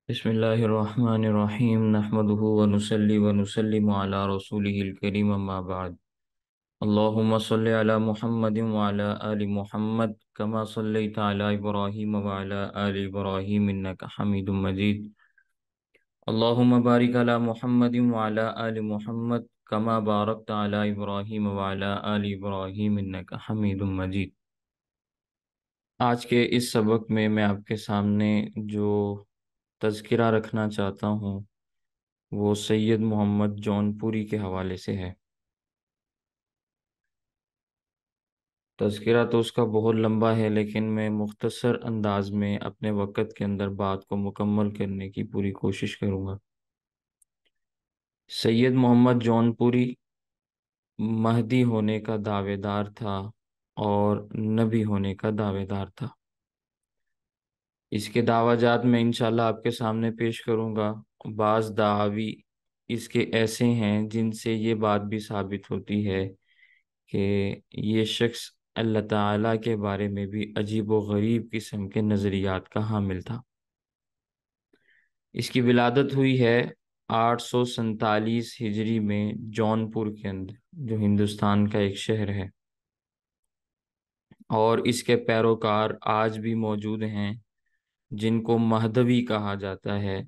بسم اللہ الرحمن الرحیم نحمده ونصلی ونسلم علی رسوله الکریم اما بعد اللہم صلی علی محمد وعلی آل محمد کما صلیت علی ابراہیم وعلی آل ابراہیم انک حمید مجید اللہم بارک علی محمد وعلی آل محمد کما بارکت علی ابراہیم وعلی آل ابراہیم انک حمید مجید۔ آج کے اس سبق میں آپ کے سامنے جو تذکرہ رکھنا چاہتا ہوں وہ سید محمد جون پوری کے حوالے سے ہے۔ تذکرہ تو اس کا بہت لمبا ہے، لیکن میں مختصر انداز میں اپنے وقت کے اندر بات کو مکمل کرنے کی پوری کوشش کروں گا۔ سید محمد جون پوری مہدی ہونے کا دعوے دار تھا اور نبی ہونے کا دعوے دار تھا۔ اس کے دعویٰ جات میں انشاءاللہ آپ کے سامنے پیش کروں گا۔ بعض دعاوی اس کے ایسے ہیں جن سے یہ بات بھی ثابت ہوتی ہے کہ یہ شخص اللہ تعالیٰ کے بارے میں بھی عجیب و غریب قسم کے نظریات کا حامل تھا۔ اس کی ولادت ہوئی ہے 847 ہجری میں جون پور کے اندر، جو ہندوستان کا ایک شہر ہے، اور اس کے پیروکار آج بھی موجود ہیں جن کو مہدوی کہا جاتا ہے۔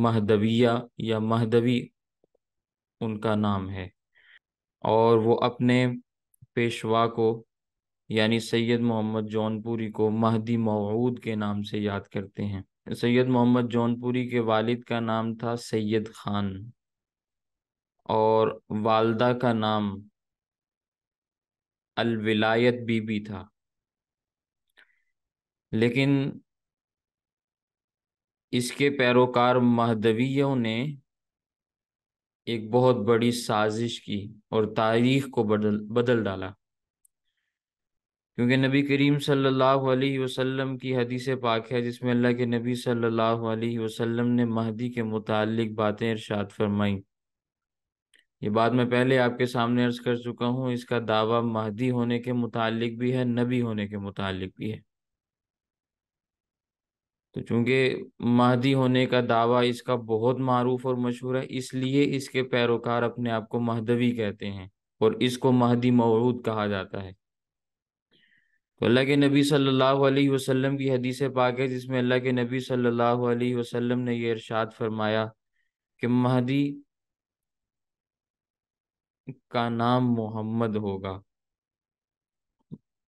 مہدویہ یا مہدوی ان کا نام ہے، اور وہ اپنے پیشوا کو یعنی سید محمد جون پوری کو مہدی موعود کے نام سے یاد کرتے ہیں۔ سید محمد جون پوری کے والد کا نام تھا سید خان، اور والدہ کا نام الولایت بی بی تھا، لیکن اس کے پیروکار مہدویوں نے ایک بہت بڑی سازش کی اور تاریخ کو بدل ڈالا، کیونکہ نبی کریم صلی اللہ علیہ وسلم کی حدیث پاک ہے جس میں اللہ کے نبی صلی اللہ علیہ وسلم نے مہدی کے متعلق باتیں ارشاد فرمائیں۔ یہ بات میں پہلے آپ کے سامنے عرض کر چکا ہوں، اس کا دعویٰ مہدی ہونے کے متعلق بھی ہے، نبی ہونے کے متعلق بھی ہے۔ تو چونکہ مہدی ہونے کا دعویٰ اس کا بہت معروف اور مشہور ہے، اس لیے اس کے پیروکار اپنے آپ کو مہدوی کہتے ہیں، اور اس کو مہدی موعود کہا جاتا ہے۔ تو اللہ کے نبی صلی اللہ علیہ وسلم کی حدیث پاک ہے جس میں اللہ کے نبی صلی اللہ علیہ وسلم نے یہ ارشاد فرمایا کہ مہدی کا نام محمد ہوگا،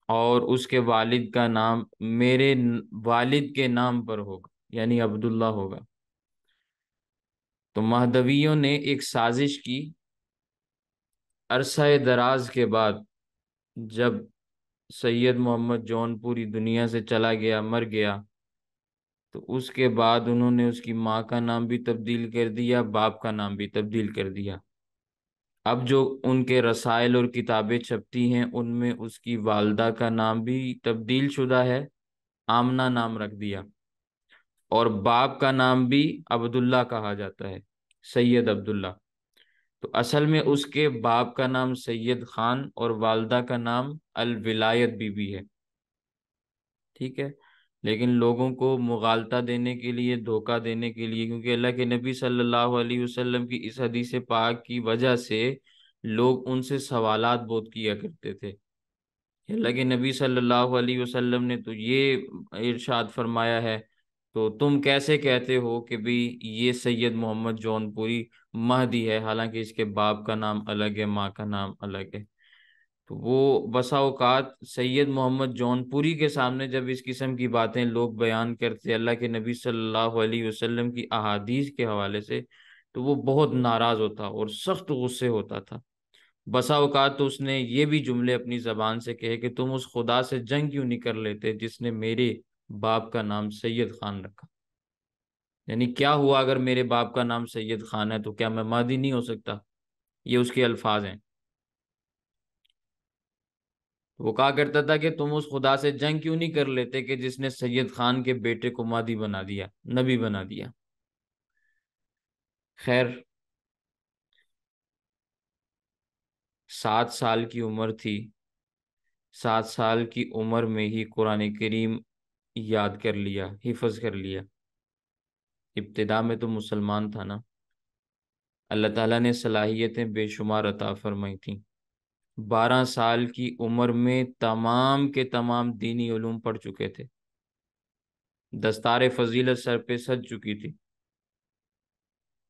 اور اس کے والد کا نام میرے والد کے نام پر ہوگا، یعنی عبداللہ ہوگا۔ تو مہدویوں نے ایک سازش کی، عرصہ دراز کے بعد جب سید محمد جون پوری دنیا سے چلا گیا، مر گیا، تو اس کے بعد انہوں نے اس کی ماں کا نام بھی تبدیل کر دیا، باپ کا نام بھی تبدیل کر دیا۔ اب جو ان کے رسائل اور کتابیں چھپتی ہیں ان میں اس کی والدہ کا نام بھی تبدیل شدہ ہے، آمنہ نام رکھ دیا، اور باپ کا نام بھی عبداللہ کہا جاتا ہے، سید عبداللہ۔ تو اصل میں اس کے باپ کا نام سید خان اور والدہ کا نام الولایت بی بی ہے، ٹھیک ہے۔ لیکن لوگوں کو مغالطہ دینے کے لیے، دھوکہ دینے کے لیے، کیونکہ اللہ کے نبی صلی اللہ علیہ وسلم کی اس حدیث پاک کی وجہ سے لوگ ان سے سوالات بہت کیا کرتے تھے۔ اللہ کے نبی صلی اللہ علیہ وسلم نے تو یہ ارشاد فرمایا ہے، تو تم کیسے کہتے ہو کہ بھی یہ سید محمد جون پوری مہدی ہے، حالانکہ اس کے باپ کا نام الگ ہے، ماں کا نام الگ ہے۔ تو وہ بسا اوقات سید محمد جون پوری کے سامنے جب اس قسم کی باتیں لوگ بیان کرتے اللہ کے نبی صلی اللہ علیہ وسلم کی احادیث کے حوالے سے، تو وہ بہت ناراض ہوتا اور سخت غصے ہوتا تھا۔ بسا اوقات تو اس نے یہ بھی جملے اپنی زبان سے کہے کہ تم اس خدا سے جنگ کیوں نہیں کر لیتے جس نے میرے باپ کا نام سید خان رکھا؟ یعنی کیا ہوا اگر میرے باپ کا نام سید خان ہے تو کیا میں مہدی نہیں ہو سکتا؟ یہ اس کے الفاظ ہیں۔ وہ کہا کرتا تھا کہ تم اس خدا سے جنگ کیوں نہیں کر لیتے کہ جس نے سید خان کے بیٹے کو مہدی بنا دیا، نبی بنا دیا؟ خیر، 7 سال کی عمر تھی، 7 سال کی عمر میں ہی قرآن کریم یاد کر لیا، حفظ کر لیا۔ ابتدا میں تو مسلمان تھا نا، اللہ تعالیٰ نے صلاحیتیں بے شمار عطا فرمائی تھیں، 12 سال کی عمر میں تمام کے تمام دینی علوم پڑھ چکے تھے، دستار فضیلت سر پہ سج چکی تھی،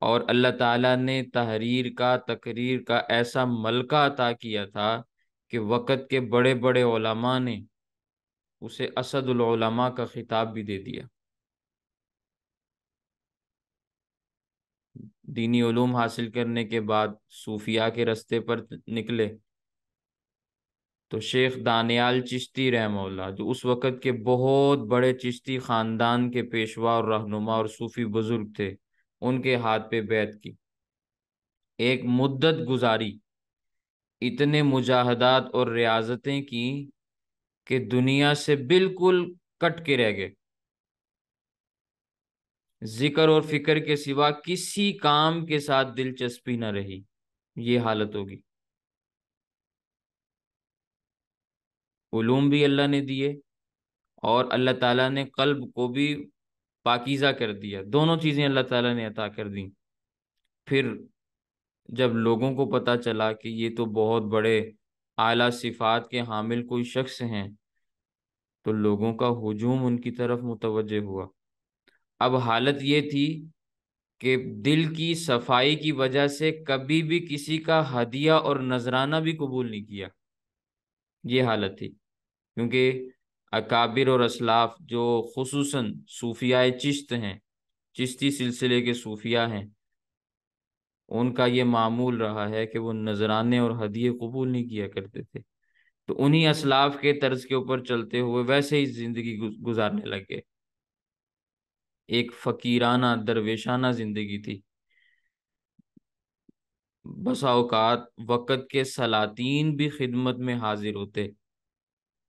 اور اللہ تعالیٰ نے تحریر کا تقریر کا ایسا ملکہ عطا کیا تھا کہ وقت کے بڑے بڑے علماء نے اسے اسد العلماء کا خطاب بھی دے دیا۔ دینی علوم حاصل کرنے کے بعد صوفیاء کے رستے پر نکلے تو شیخ دانیال چشتی رحمہ اللہ، جو اس وقت کے بہت بڑے چشتی خاندان کے پیشوا اور رہنما اور صوفی بزرگ تھے، ان کے ہاتھ پہ بیعت کی، ایک مدت گزاری، اتنے مجاہدات اور ریاضتیں کی کہ دنیا سے بالکل کٹ کے رہ گئے، ذکر اور فکر کے سوا کسی کام کے ساتھ دلچسپی نہ رہی، یہ حالت ہوگی۔ علوم بھی اللہ نے دیے اور اللہ تعالیٰ نے قلب کو بھی پاکیزہ کر دیا، دونوں چیزیں اللہ تعالیٰ نے عطا کر دیں۔ پھر جب لوگوں کو پتہ چلا کہ یہ تو بہت بڑے اعلیٰ صفات کے حامل کوئی شخص ہیں، تو لوگوں کا ہجوم ان کی طرف متوجہ ہوا۔ اب حالت یہ تھی کہ دل کی صفائی کی وجہ سے کبھی بھی کسی کا ہدیہ اور نذرانہ بھی قبول نہیں کیا، یہ حالت تھی، کیونکہ اکابر اور اسلاف جو خصوصاً صوفیاء چشت ہیں، چشتی سلسلے کے صوفیاء ہیں، ان کا یہ معمول رہا ہے کہ وہ نذرانے اور ہدیے قبول نہیں کیا کرتے تھے، تو انہی اسلاف کے طرز کے اوپر چلتے ہوئے ویسے ہی زندگی گزارنے لگے، ایک فقیرانہ درویشانہ زندگی تھی۔ بسا اوقات وقت کے سلاطین بھی خدمت میں حاضر ہوتے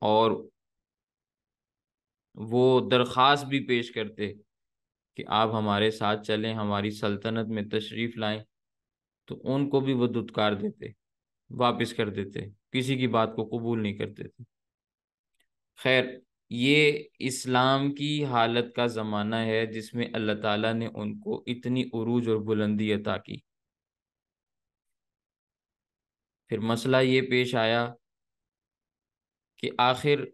اور وہ درخواست بھی پیش کرتے کہ آپ ہمارے ساتھ چلیں، ہماری سلطنت میں تشریف لائیں، تو ان کو بھی وہ دھتکار دیتے، واپس کر دیتے، کسی کی بات کو قبول نہیں کرتے تھے۔ خیر، یہ اسلام کی حالت کا زمانہ ہے جس میں اللہ تعالیٰ نے ان کو اتنی عروج اور بلندی عطا کی۔ پھر مسئلہ یہ پیش آیا کہ آخر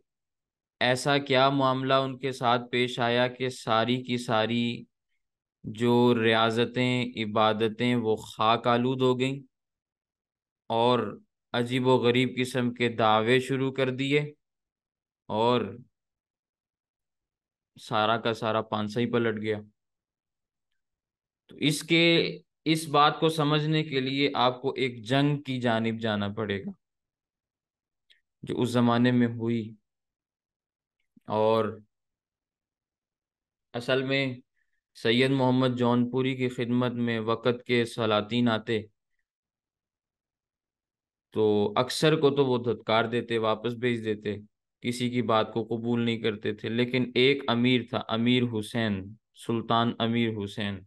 ایسا کیا معاملہ ان کے ساتھ پیش آیا کہ ساری کی ساری جو ریاضتیں، عبادتیں، وہ خاک آلود ہو گئیں اور عجیب و غریب قسم کے دعوے شروع کر دیے، اور سارا کا سارا پانسا ہی پلٹ گیا۔ تو اس بات کو سمجھنے کے لیے آپ کو ایک جنگ کی جانب جانا پڑے گا جو اس زمانے میں ہوئی، اور اصل میں سید محمد جون پوری کی خدمت میں وقت کے سلاطین آتے تو اکثر کو تو وہ دھتکار دیتے، واپس بھیج دیتے، کسی کی بات کو قبول نہیں کرتے تھے، لیکن ایک امیر تھا، امیر حسین، سلطان امیر حسین،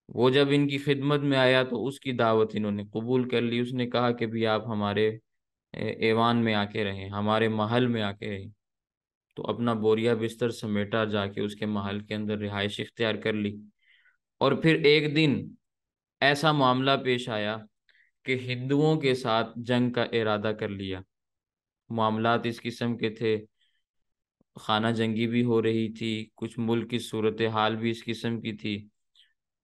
وہ جب ان کی خدمت میں آیا تو اس کی دعوت انہوں نے قبول کر لی۔ اس نے کہا کہ بھی آپ ہمارے ایوان میں آ کے رہیں، ہمارے محل میں آ کے رہیں، تو اپنا بوریا بستر سمیٹا، جا کے اس کے محل کے اندر رہائش اختیار کر لی۔ اور پھر ایک دن ایسا معاملہ پیش آیا کہ ہندوؤں کے ساتھ جنگ کا ارادہ کر لیا، معاملات اس قسم کے تھے، خانہ جنگی بھی ہو رہی تھی، کچھ ملک کی صورتحال بھی اس قسم کی تھی،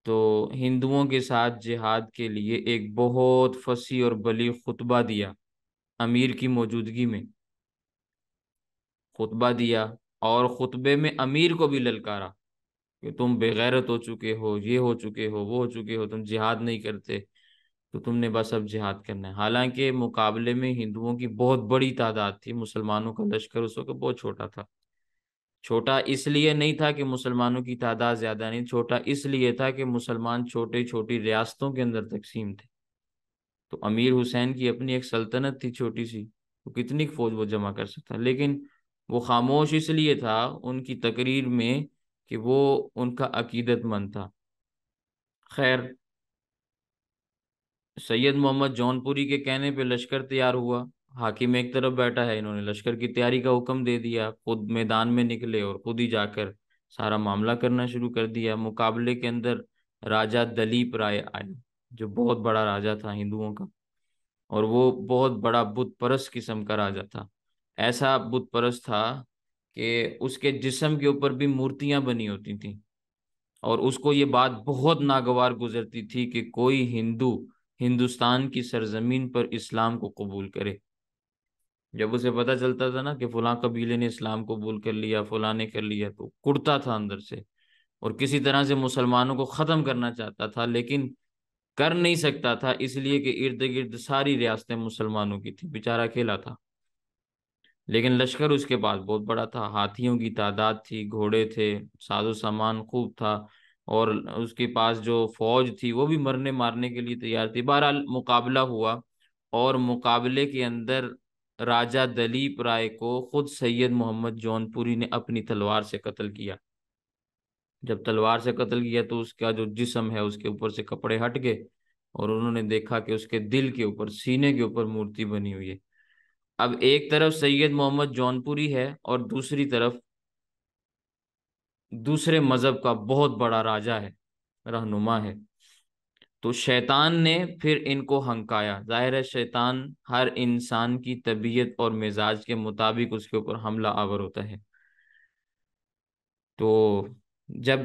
تو ہندوؤں کے ساتھ جہاد کے لیے ایک بہت فصیح اور بلیغ خطبہ دیا، امیر کی موجودگی میں خطبہ دیا، اور خطبے میں امیر کو بھی للکارا کہ تم بے غیرت ہو چکے ہو، یہ ہو چکے ہو، وہ ہو چکے ہو، تم جہاد نہیں کرتے، تو تم نے بس اب جہاد کرنا ہے۔ حالانکہ مقابلے میں ہندوؤں کی بہت بڑی تعداد تھی، مسلمانوں کا لشکر اس وقت بہت چھوٹا تھا۔ چھوٹا اس لیے نہیں تھا کہ مسلمانوں کی تعداد زیادہ نہیں، چھوٹا اس لیے تھا کہ مسلمان چھوٹی چھوٹی ریاستوں کے اندر تقسیم تھے، تو امیر حسین کی اپنی ایک سلطنت تھی چھوٹی سی، وہ کتنی فوج وہ جمع کر سکتا، لیکن وہ خاموش اس لیے تھا ان کی تقریر میں کہ وہ ان کا عقیدت مند تھا۔ خیر، سید محمد جون پوری کے کہنے پہ لشکر تیار ہوا، حاکم ایک طرف بیٹھا ہے، انہوں نے لشکر کی تیاری کا حکم دے دیا، خود میدان میں نکلے اور خود ہی جا کر سارا معاملہ کرنا شروع کر دیا۔ مقابلے کے اندر راجا دلیپ رائے آئے، جو بہت بڑا راجا تھا ہندوؤں کا، اور وہ بہت بڑا بت پرست قسم کا راجا تھا۔ ایسا بت پرست تھا کہ اس کے جسم کے اوپر بھی مورتیاں بنی ہوتی تھیں، اور اس کو یہ بات بہت ناگوار گزرتی تھی کہ کوئی ہندو ہندوستان کی سرزمین پر اسلام کو قبول کرے۔ جب اسے پتہ چلتا تھا نا کہ فلاں قبیلے نے اسلام قبول کر لیا، فلاں نے کر لیا، تو کڑتا تھا اندر سے، اور کسی طرح سے مسلمانوں کو ختم کرنا چاہتا تھا، لیکن کر نہیں سکتا تھا، اس لیے کہ ارد گرد ساری ریاستیں مسلمانوں کی تھی، بیچارہ اکیلا تھا۔ لیکن لشکر اس کے پاس بہت بڑا تھا، ہاتھیوں کی تعداد تھی، گھوڑے تھے، ساز و سامان خوب تھا، اور اس کے پاس جو فوج تھی وہ بھی مرنے مارنے کے لیے تیار تھی۔ بہرحال مقابلہ ہوا، اور مقابلے کے اندر راجہ دلیپ رائے کو خود سید محمد جون پوری نے اپنی تلوار سے قتل کیا۔ جب تلوار سے قتل کیا تو اس کا جو جسم ہے اس کے اوپر سے کپڑے ہٹ گئے، اور انہوں نے دیکھا کہ اس کے دل کے اوپر، سینے کے اوپر مورتی بنی ہوئی ہے۔ اب ایک طرف سید محمد جون پوری ہے، اور دوسری طرف دوسرے مذہب کا بہت بڑا راجا ہے، رہنما ہے۔ تو شیطان نے پھر ان کو ہنکایا۔ ظاہر ہے شیطان ہر انسان کی طبیعت اور مزاج کے مطابق اس کے اوپر حملہ آور ہوتا ہے۔ تو جب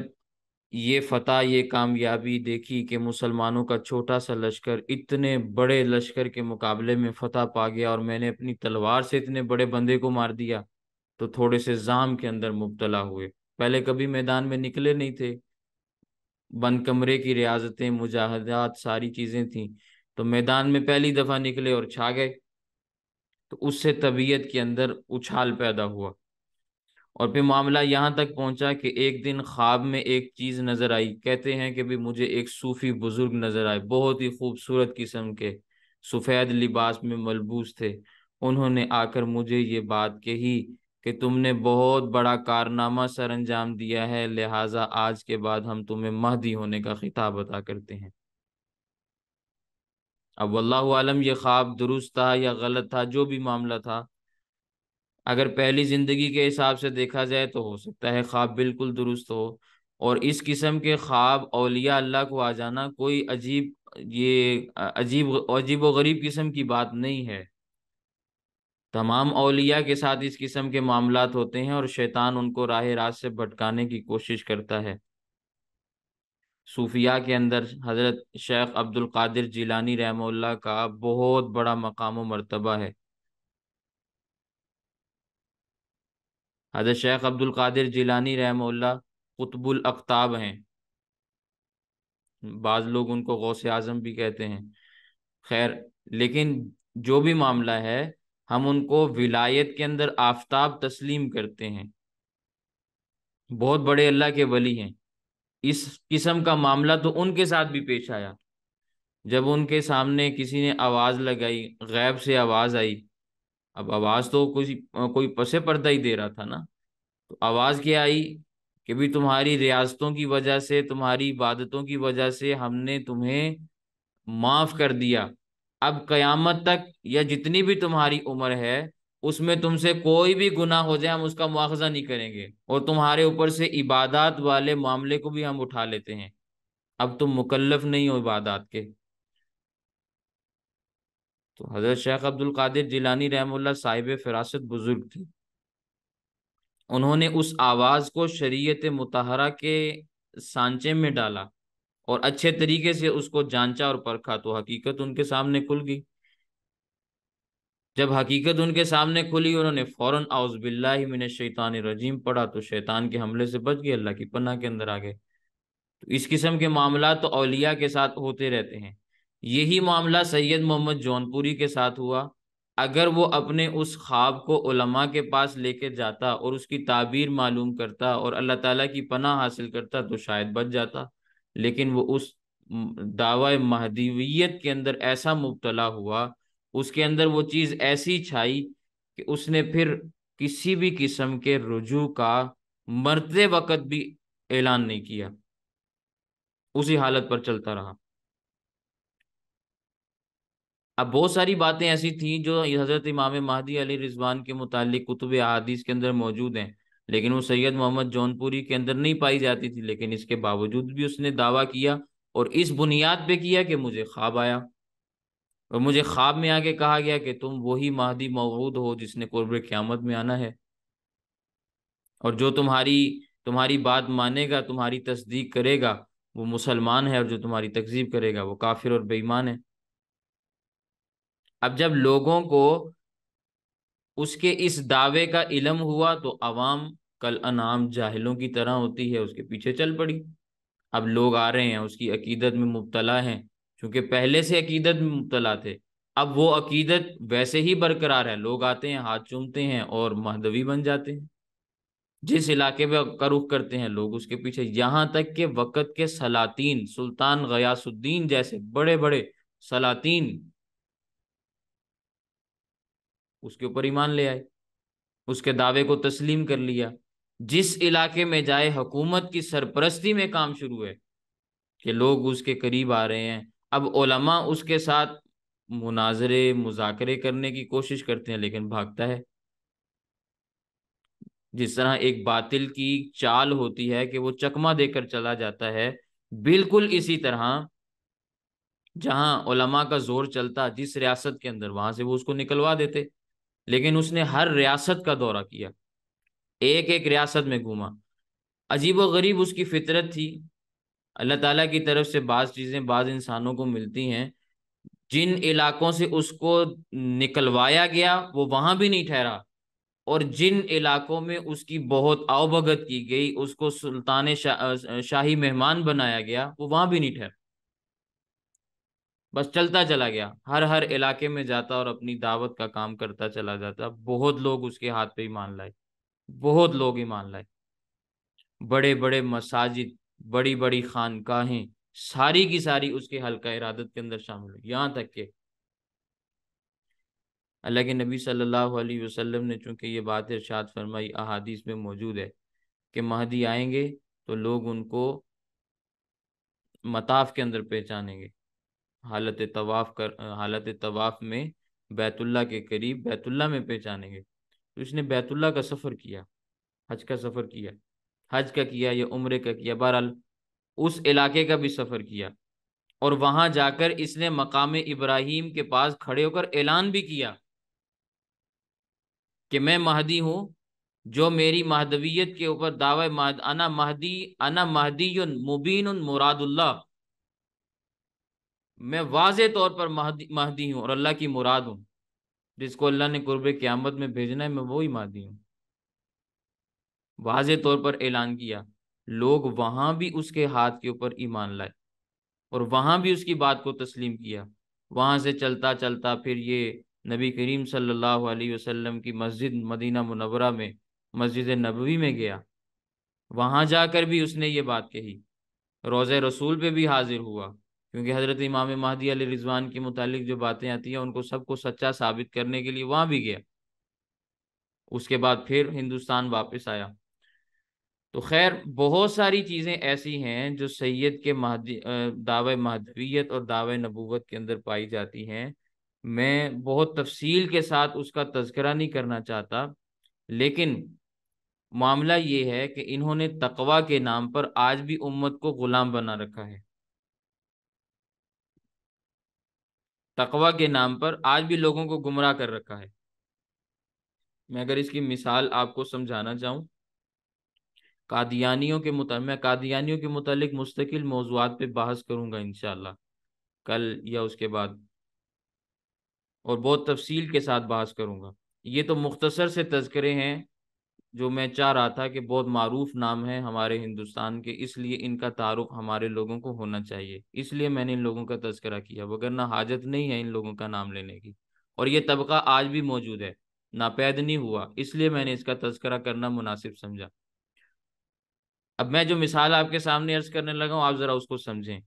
یہ فتح، یہ کامیابی دیکھی کہ مسلمانوں کا چھوٹا سا لشکر اتنے بڑے لشکر کے مقابلے میں فتح پا گیا، اور میں نے اپنی تلوار سے اتنے بڑے بندے کو مار دیا، تو تھوڑے سے زام کے اندر مبتلا ہوئے۔ پہلے کبھی میدان میں نکلے نہیں تھے، بند کمرے کی ریاضتیں، مجاہدات، ساری چیزیں تھیں، تو میدان میں پہلی دفعہ نکلے اور چھا گئے، تو اس سے طبیعت کے اندر اچھال پیدا ہوا۔ اور پھر معاملہ یہاں تک پہنچا کہ ایک دن خواب میں ایک چیز نظر آئی۔ کہتے ہیں کہ بھی مجھے ایک صوفی بزرگ نظر آئے، بہت ہی خوبصورت قسم کے، سفید لباس میں ملبوس تھے۔ انہوں نے آ کر مجھے یہ بات کہی کہ تم نے بہت بڑا کارنامہ سر انجام دیا ہے، لہٰذا آج کے بعد ہم تمہیں مہدی ہونے کا خطاب عطا کرتے ہیں۔ اب واللہ عالم یہ خواب درست تھا یا غلط تھا، جو بھی معاملہ تھا، اگر پہلی زندگی کے حساب سے دیکھا جائے تو ہو سکتا ہے خواب بالکل درست ہو، اور اس قسم کے خواب اولیاء اللہ کو آ جانا کوئی عجیب و غریب قسم کی بات نہیں ہے۔ تمام اولیاء کے ساتھ اس قسم کے معاملات ہوتے ہیں، اور شیطان ان کو راہ راست سے بھٹکانے کی کوشش کرتا ہے۔ صوفیاء کے اندر حضرت شیخ عبد القادر جیلانی رحمہ اللہ کا بہت بڑا مقام و مرتبہ ہے۔ حضرت شیخ عبد القادر جیلانی رحمہ اللہ قطب الاقطاب ہیں، بعض لوگ ان کو غوث اعظم بھی کہتے ہیں، خیر، لیکن جو بھی معاملہ ہے، ہم ان کو ولایت کے اندر آفتاب تسلیم کرتے ہیں، بہت بڑے اللہ کے ولی ہیں۔ اس قسم کا معاملہ تو ان کے ساتھ بھی پیش آیا، جب ان کے سامنے کسی نے آواز لگائی، غیب سے آواز آئی۔ اب آواز تو کوئی پس پردہ ہی دے رہا تھا نا، تو آواز کیا آئی کہ بھی تمہاری ریاستوں کی وجہ سے، تمہاری عبادتوں کی وجہ سے ہم نے تمہیں معاف کر دیا، اب قیامت تک یا جتنی بھی تمہاری عمر ہے اس میں تم سے کوئی بھی گناہ ہو جائے ہم اس کا مواخذہ نہیں کریں گے، اور تمہارے اوپر سے عبادات والے معاملے کو بھی ہم اٹھا لیتے ہیں، اب تم مکلف نہیں ہو عبادات کے۔ تو حضرت شیخ عبد القادر جیلانی رحمہ اللہ صاحب فراست بزرگ تھے، انہوں نے اس آواز کو شریعت مطہرہ کے سانچے میں ڈالا، اور اچھے طریقے سے اس کو جانچا اور پرکھا، تو حقیقت ان کے سامنے کھل گئی۔ جب حقیقت ان کے سامنے کھلی، انہوں نے فوراً اعوذ باللہ من الشیطان الرجیم پڑھا، تو شیطان کے حملے سے بچ گئے، اللہ کی پناہ کے اندر آ گئے۔ تو اس قسم کے معاملات تو اولیاء کے ساتھ ہوتے رہتے ہیں۔ یہی معاملہ سید محمد جون پوری کے ساتھ ہوا۔ اگر وہ اپنے اس خواب کو علماء کے پاس لے کے جاتا اور اس کی تعبیر معلوم کرتا اور اللہ تعالیٰ کی پناہ حاصل کرتا تو شاید بچ جاتا، لیکن وہ اس دعوی مہدیویت کے اندر ایسا مبتلا ہوا، اس کے اندر وہ چیز ایسی چھائی کہ اس نے پھر کسی بھی قسم کے رجوع کا مرتے وقت بھی اعلان نہیں کیا، اسی حالت پر چلتا رہا۔ اب بہت ساری باتیں ایسی تھیں جو حضرت امام مہدی علیہ رضوان کے متعلق کتب احادیث کے اندر موجود ہیں، لیکن وہ سید محمد جون پوری کے اندر نہیں پائی جاتی تھی، لیکن اس کے باوجود بھی اس نے دعویٰ کیا، اور اس بنیاد پہ کیا کہ مجھے خواب آیا، اور مجھے خواب میں آ کے کہا گیا کہ تم وہی مہدی موعود ہو جس نے قرب قیامت میں آنا ہے، اور جو تمہاری بات مانے گا، تمہاری تصدیق کرے گا، وہ مسلمان ہے، اور جو تمہاری تکذیب کرے گا وہ کافر اور بے ایمان ہے۔ اب جب لوگوں کو اس کے اس دعوے کا علم ہوا تو عوام کل انعام جاہلوں کی طرح ہوتی ہے، اس کے پیچھے چل پڑی۔ اب لوگ آ رہے ہیں اس کی عقیدت میں مبتلا ہیں، چونکہ پہلے سے عقیدت میں مبتلا تھے، اب وہ عقیدت ویسے ہی برقرار ہے، لوگ آتے ہیں، ہاتھ چومتے ہیں اور مہدوی بن جاتے ہیں، جس علاقے میں کا رخ کرتے ہیں لوگ اس کے پیچھے، یہاں تک کہ وقت کے سلاطین، سلطان غیاث الدین جیسے بڑے بڑے سلاطین اس کے اوپر ایمان لے آئے، اس کے دعوے کو تسلیم کر لیا۔ جس علاقے میں جائے حکومت کی سرپرستی میں کام شروع ہے کہ لوگ اس کے قریب آ رہے ہیں، اب علماء اس کے ساتھ مناظرے مذاکرے کرنے کی کوشش کرتے ہیں لیکن بھاگتا ہے۔ جس طرح ایک باطل کی چال ہوتی ہے کہ وہ چکما دے کر چلا جاتا ہے، بالکل اسی طرح جہاں علماء کا زور چلتا جس ریاست کے اندر، وہاں سے وہ اس کو نکلوا دیتے، لیکن اس نے ہر ریاست کا دورہ کیا، ایک ایک ریاست میں گھوما۔ عجیب و غریب اس کی فطرت تھی، اللہ تعالیٰ کی طرف سے بعض چیزیں بعض انسانوں کو ملتی ہیں، جن علاقوں سے اس کو نکلوایا گیا وہ وہاں بھی نہیں ٹھہرا، اور جن علاقوں میں اس کی بہت آؤبگت کی گئی، اس کو سلطان شاہی مہمان بنایا گیا، وہ وہاں بھی نہیں ٹھہرا، بس چلتا چلا گیا، ہر علاقے میں جاتا اور اپنی دعوت کا کام کرتا چلا جاتا۔ بہت لوگ اس کے ہاتھ پہ ایمان لائے، بہت لوگ ایمان لائے، بڑے بڑے مساجد، بڑی بڑی خانقاہیں، ساری کی ساری اس کے حلقہ ارادت کے اندر شامل ہوئی، یہاں تک کہ اللہ کے نبی صلی اللہ علیہ وسلم نے چونکہ یہ بات ارشاد فرمائی، احادیث میں موجود ہے کہ مہدی آئیں گے تو لوگ ان کو مطاف کے اندر پہچانیں گے، حالت طواف میں بیت اللہ کے قریب، بیت اللہ میں پہچانیں گے۔ تو اس نے بیت اللہ کا سفر کیا، حج کا سفر کیا، حج کا کیا یا عمرے کا کیا، بہرحال اس علاقے کا بھی سفر کیا، اور وہاں جا کر اس نے مقام ابراہیم کے پاس کھڑے ہو کر اعلان بھی کیا کہ میں مہدی ہوں، جو میری مہدویت کے اوپر دعوی انا مہدی مبین مراد اللہ، میں واضح طور پر مہدی ہوں اور اللہ کی مراد ہوں، جس کو اللہ نے قرب قیامت میں بھیجنا ہے، میں وہی مہدی ہوں، واضح طور پر اعلان کیا۔ لوگ وہاں بھی اس کے ہاتھ کے اوپر ایمان لائے، اور وہاں بھی اس کی بات کو تسلیم کیا۔ وہاں سے چلتا چلتا پھر یہ نبی کریم صلی اللہ علیہ وسلم کی مسجد مدینہ منورہ میں، مسجد نبوی میں گیا، وہاں جا کر بھی اس نے یہ بات کہی، روضہ رسول پہ بھی حاضر ہوا، کیونکہ حضرت امام مہدی علیہ رضوان کے متعلق جو باتیں آتی ہیں ان کو سب کو سچا ثابت کرنے کے لیے وہاں بھی گیا، اس کے بعد پھر ہندوستان واپس آیا۔ تو خیر بہت ساری چیزیں ایسی ہیں جو سید کے دعوی مہدویت اور دعوی نبوت کے اندر پائی جاتی ہیں، میں بہت تفصیل کے ساتھ اس کا تذکرہ نہیں کرنا چاہتا، لیکن معاملہ یہ ہے کہ انہوں نے تقوی کے نام پر آج بھی امت کو غلام بنا رکھا ہے، تقوی کے نام پر آج بھی لوگوں کو گمراہ کر رکھا ہے۔ میں اگر اس کی مثال آپ کو سمجھانا چاہوں، میں قادیانیوں کے متعلق مستقل موضوعات پہ بحث کروں گا انشاءاللہ کل یا اس کے بعد، اور بہت تفصیل کے ساتھ بحث کروں گا۔ یہ تو مختصر سے تذکرے ہیں جو میں چاہ رہا تھا کہ بہت معروف نام ہے ہمارے ہندوستان کے، اس لیے ان کا تعارف ہمارے لوگوں کو ہونا چاہیے، اس لیے میں نے ان لوگوں کا تذکرہ کیا، وگرنہ حاجت نہیں ہے ان لوگوں کا نام لینے کی، اور یہ طبقہ آج بھی موجود ہے، ناپید نہیں ہوا، اس لیے میں نے اس کا تذکرہ کرنا مناسب سمجھا۔ اب میں جو مثال آپ کے سامنے عرض کرنے لگا ہوں، آپ ذرا اس کو سمجھیں۔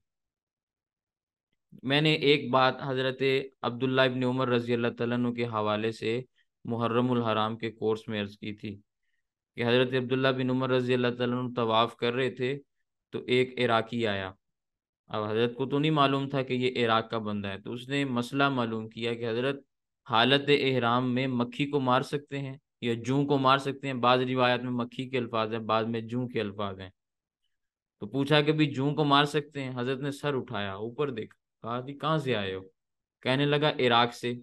میں نے ایک بات حضرت عبداللہ ابن عمر رضی اللہ تعالیٰ عنہ کے حوالے سے محرم الحرام کے کورس میں عرض کی تھی کہ حضرت عبداللہ بن عمر رضی اللہ تعالیٰ عنہ طواف کر رہے تھے تو ایک عراقی آیا، اب حضرت کو تو نہیں معلوم تھا کہ یہ عراق کا بندہ ہے، تو اس نے مسئلہ معلوم کیا کہ حضرت حالت احرام میں مکھی کو مار سکتے ہیں؟ یا جوں کو مار سکتے ہیں، بعض روایات میں مکھی کے الفاظ ہیں، بعض میں جوں کے الفاظ ہیں۔ تو پوچھا کہ بھی جوں کو مار سکتے ہیں؟ حضرت نے سر اٹھایا، اوپر دیکھا، کہا کہ کہاں سے آئے ہو؟ کہنے لگا عراق سے۔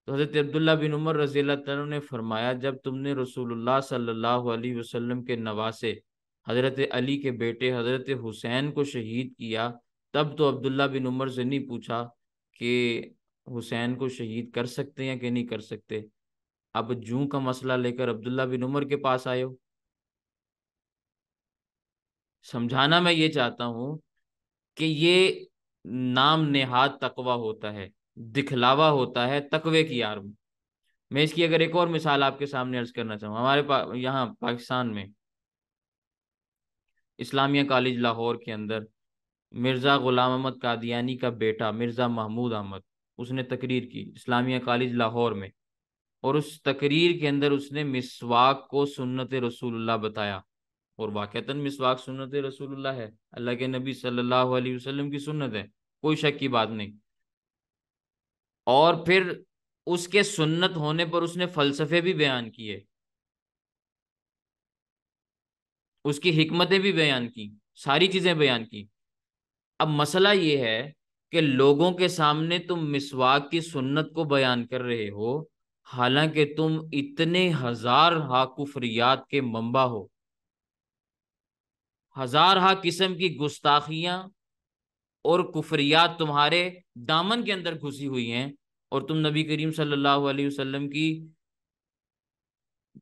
تو حضرت عبداللہ بن عمر رضی اللہ تعالیٰ نے فرمایا جب تم نے رسول اللہ صلی اللہ علیہ وسلم کے نواسے حضرت علی کے بیٹے حضرت حسین کو شہید کیا، تب تو عبداللہ بن عمر سے نہیں پوچھا کہ حسین کو شہید کر سکتے ہیں کہ نہیں کر سکتے، اب جوں کا مسئلہ لے کر عبداللہ بن عمر کے پاس آئے ہو۔ سمجھانا میں یہ چاہتا ہوں کہ یہ نام نہاد تقوی ہوتا ہے، دکھلاوا ہوتا ہے تقوی کی آڑ میں۔ میں اس کی اگر ایک اور مثال آپ کے سامنے عرض کرنا چاہوں، ہمارے یہاں پاکستان میں اسلامیہ کالج لاہور کے اندر مرزا غلام احمد قادیانی کا بیٹا مرزا محمود احمد، اس نے تقریر کی اسلامیہ کالج لاہور میں، اور اس تقریر کے اندر اس نے مسواک کو سنت رسول اللہ بتایا، اور واقعتاً مسواک سنت رسول اللہ ہے، اللہ کے نبی صلی اللہ علیہ وسلم کی سنت ہے، کوئی شک کی بات نہیں۔ اور پھر اس کے سنت ہونے پر اس نے فلسفے بھی بیان کیے، اس کی حکمتیں بھی بیان کی، ساری چیزیں بیان کی۔ اب مسئلہ یہ ہے کہ لوگوں کے سامنے تم مسواک کی سنت کو بیان کر رہے ہو، حالانکہ تم اتنے ہزار ہا کفریات کے منبع ہو، ہزار ہا قسم کی گستاخیاں اور کفریات تمہارے دامن کے اندر گھسی ہوئی ہیں، اور تم نبی کریم صلی اللہ علیہ وسلم کی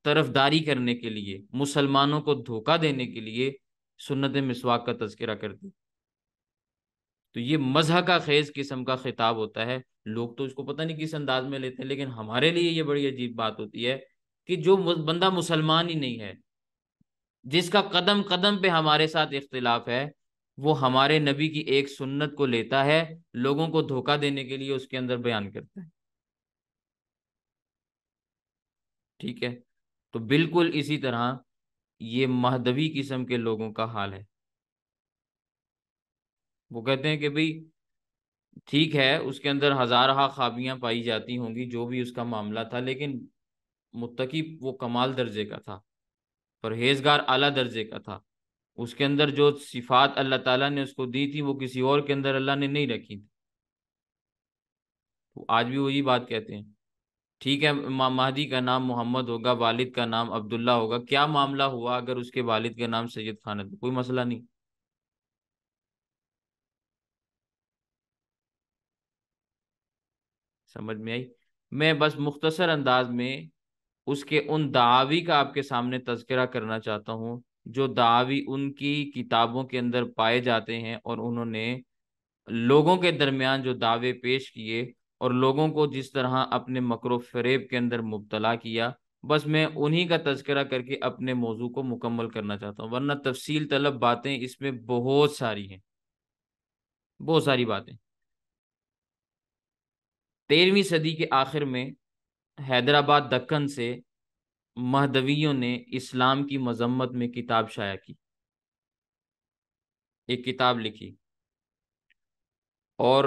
طرفداری کرنے کے لیے، مسلمانوں کو دھوکہ دینے کے لیے سنت مسواک کا تذکرہ کرتے۔ تو یہ مذہب کا خیز قسم کا خطاب ہوتا ہے، لوگ تو اس کو پتہ نہیں کس انداز میں لیتے ہیں، لیکن ہمارے لیے یہ بڑی عجیب بات ہوتی ہے کہ جو بندہ مسلمان ہی نہیں ہے، جس کا قدم قدم پہ ہمارے ساتھ اختلاف ہے، وہ ہمارے نبی کی ایک سنت کو لیتا ہے، لوگوں کو دھوکہ دینے کے لیے اس کے اندر بیان کرتا ہے۔ ٹھیک ہے؟ تو بالکل اسی طرح یہ مہدوی قسم کے لوگوں کا حال ہے۔ وہ کہتے ہیں کہ بھئی ٹھیک ہے اس کے اندر ہزارہا خابیاں پائی جاتی ہوں گی، جو بھی اس کا معاملہ تھا، لیکن متقی وہ کمال درجے کا تھا، پرہیزگار اعلیٰ درجے کا تھا، اس کے اندر جو صفات اللہ تعالیٰ نے اس کو دی تھی وہ کسی اور کے اندر اللہ نے نہیں رکھی تھی۔ تو آج بھی وہی بات کہتے ہیں، ٹھیک ہے امام مہدی کا نام محمد ہوگا، والد کا نام عبداللہ ہوگا، کیا معاملہ ہوا اگر اس کے والد کا نام سید خان ہے؟ تو کوئی مسئلہ نہیں۔ سمجھ میں آئی؟ میں بس مختصر انداز میں اس کے ان دعاوی کا آپ کے سامنے تذکرہ کرنا چاہتا ہوں، جو دعاوی ان کی کتابوں کے اندر پائے جاتے ہیں، اور انہوں نے لوگوں کے درمیان جو دعوے پیش کیے اور لوگوں کو جس طرح اپنے مکر و فریب کے اندر مبتلا کیا، بس میں انہی کا تذکرہ کر کے اپنے موضوع کو مکمل کرنا چاہتا ہوں، ورنہ تفصیل طلب باتیں اس میں بہت ساری ہیں، بہت ساری باتیں۔ 13ویں صدی کے آخر میں حیدرآباد دکن سے مہدویوں نے اسلام کی مذمت میں کتاب شائع کی، ایک کتاب لکھی، اور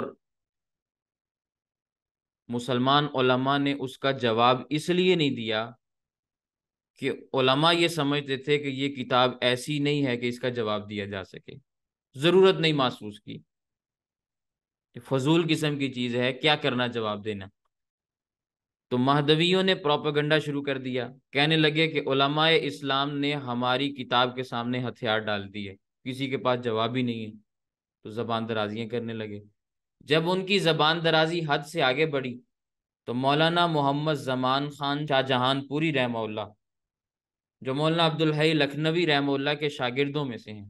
مسلمان علماء نے اس کا جواب اس لیے نہیں دیا کہ علماء یہ سمجھتے تھے کہ یہ کتاب ایسی نہیں ہے کہ اس کا جواب دیا جا سکے، ضرورت نہیں محسوس کی، فضول قسم کی چیز ہے، کیا کرنا جواب دینا۔ تو مہدویوں نے پروپیگنڈا شروع کر دیا، کہنے لگے کہ علماء اسلام نے ہماری کتاب کے سامنے ہتھیار ڈال دیے، کسی کے پاس جواب ہی نہیں ہے، تو زبان درازیاں کرنے لگے۔ جب ان کی زبان درازی حد سے آگے بڑھی تو مولانا محمد زمان خان شاہ جہان پوری رحمہ اللہ، جو مولانا عبدالحی لکھنوی رحمہ اللہ کے شاگردوں میں سے ہیں،